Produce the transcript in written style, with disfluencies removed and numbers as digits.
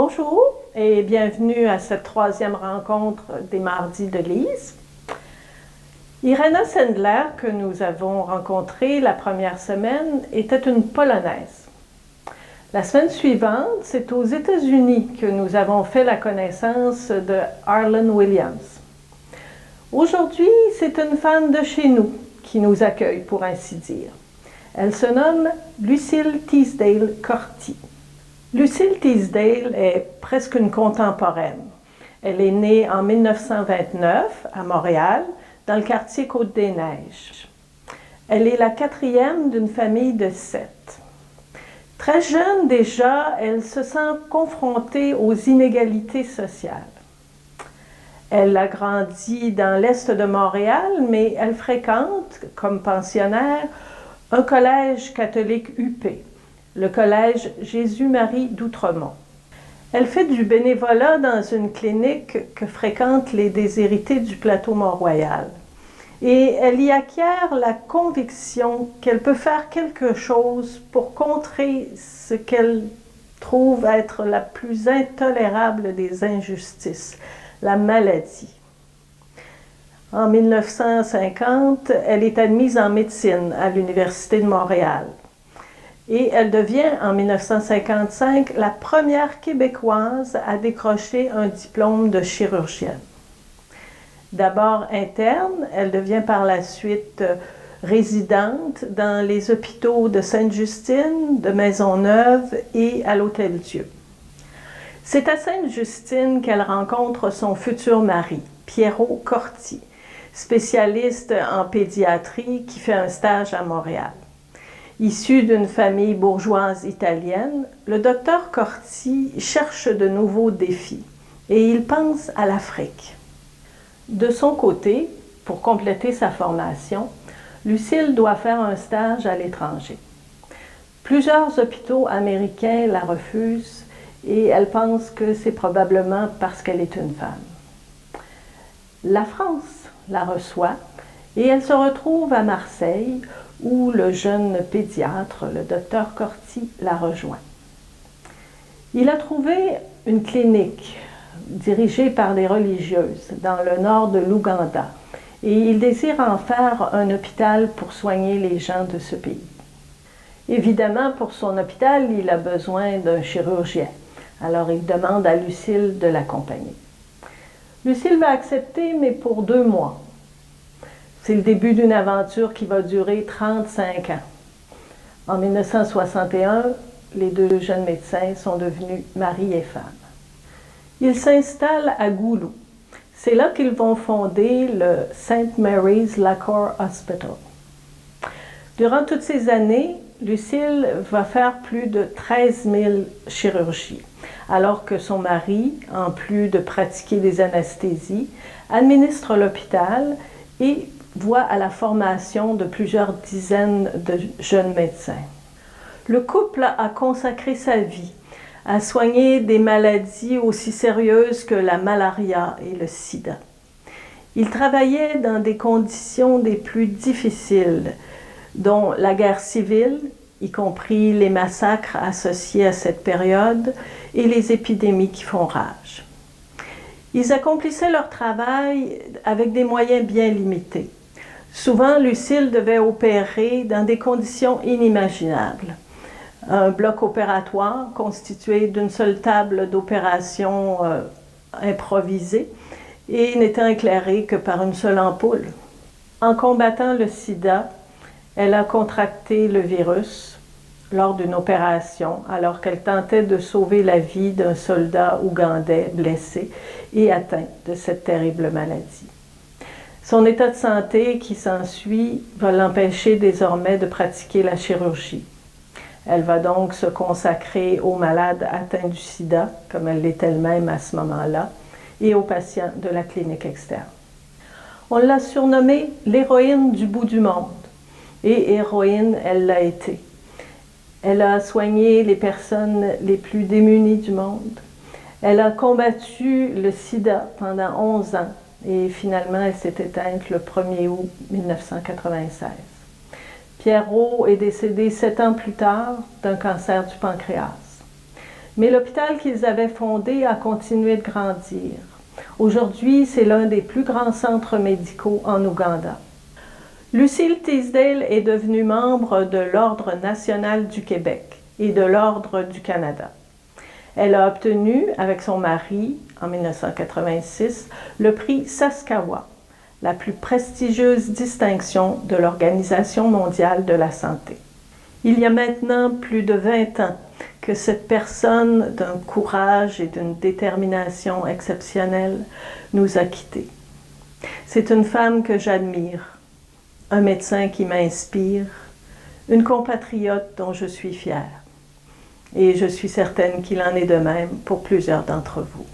Bonjour et bienvenue à cette troisième rencontre des Mardis de Lise. Irena Sendler, que nous avons rencontrée la première semaine, était une Polonaise. La semaine suivante, c'est aux États-Unis que nous avons fait la connaissance de Harlan Williams. Aujourd'hui, c'est une fan de chez nous qui nous accueille, pour ainsi dire. Elle se nomme Lucille Teasdale Corti. Lucille Teasdale est presque une contemporaine. Elle est née en 1929 à Montréal, dans le quartier Côte-des-Neiges. Elle est la quatrième d'une famille de 7. Très jeune déjà, elle se sent confrontée aux inégalités sociales. Elle a grandi dans l'est de Montréal, mais elle fréquente, comme pensionnaire, un collège catholique huppé, le collège Jésus-Marie d'Outremont. Elle fait du bénévolat dans une clinique que fréquentent les déshérités du plateau Mont-Royal. Et elle y acquiert la conviction qu'elle peut faire quelque chose pour contrer ce qu'elle trouve être la plus intolérable des injustices, la maladie. En 1950, elle est admise en médecine à l'Université de Montréal. Et elle devient, en 1955, la première Québécoise à décrocher un diplôme de chirurgienne. D'abord interne, elle devient par la suite résidente dans les hôpitaux de Sainte-Justine, de Maisonneuve et à l'Hôtel-Dieu. C'est à Sainte-Justine qu'elle rencontre son futur mari, Piero Corti, spécialiste en pédiatrie qui fait un stage à Montréal. Issu d'une famille bourgeoise italienne, le docteur Corti cherche de nouveaux défis et il pense à l'Afrique. De son côté, pour compléter sa formation, Lucille doit faire un stage à l'étranger. Plusieurs hôpitaux américains la refusent et elle pense que c'est probablement parce qu'elle est une femme. La France la reçoit et elle se retrouve à Marseille où le jeune pédiatre, le docteur Corti, la rejoint. Il a trouvé une clinique dirigée par des religieuses dans le nord de l'Ouganda et il désire en faire un hôpital pour soigner les gens de ce pays. Évidemment, pour son hôpital, il a besoin d'un chirurgien. Alors, il demande à Lucille de l'accompagner. Lucille va accepter, mais pour 2 mois. C'est le début d'une aventure qui va durer 35 ans. En 1961, les 2 jeunes médecins sont devenus mari et femme. Ils s'installent à Goulou. C'est là qu'ils vont fonder le St. Mary's Lacour Hospital. Durant toutes ces années, Lucille va faire plus de 13 000 chirurgies, alors que son mari, en plus de pratiquer des anesthésies, administre l'hôpital et voit à la formation de plusieurs dizaines de jeunes médecins. Le couple a consacré sa vie à soigner des maladies aussi sérieuses que la malaria et le sida. Ils travaillaient dans des conditions des plus difficiles, dont la guerre civile, y compris les massacres associés à cette période et les épidémies qui font rage. Ils accomplissaient leur travail avec des moyens bien limités. Souvent, Lucille devait opérer dans des conditions inimaginables. Un bloc opératoire constitué d'une seule table d'opération improvisée et n'étant éclairé que par une seule ampoule. En combattant le sida, elle a contracté le virus lors d'une opération alors qu'elle tentait de sauver la vie d'un soldat ougandais blessé et atteint de cette terrible maladie. Son état de santé qui s'ensuit va l'empêcher désormais de pratiquer la chirurgie. Elle va donc se consacrer aux malades atteints du sida, comme elle l'est elle-même à ce moment-là, et aux patients de la clinique externe. On l'a surnommée l'héroïne du bout du monde, et héroïne, elle l'a été. Elle a soigné les personnes les plus démunies du monde. Elle a combattu le sida pendant 11 ans, et finalement, elle s'est éteinte le 1er août 1996. Piero est décédé 7 ans plus tard d'un cancer du pancréas. Mais l'hôpital qu'ils avaient fondé a continué de grandir. Aujourd'hui, c'est l'un des plus grands centres médicaux en Ouganda. Lucille Teasdale est devenue membre de l'Ordre national du Québec et de l'Ordre du Canada. Elle a obtenu, avec son mari, en 1986, le prix Saskawa, la plus prestigieuse distinction de l'Organisation mondiale de la santé. Il y a maintenant plus de 20 ans que cette personne d'un courage et d'une détermination exceptionnelle nous a quittés. C'est une femme que j'admire, un médecin qui m'inspire, une compatriote dont je suis fière. Et je suis certaine qu'il en est de même pour plusieurs d'entre vous.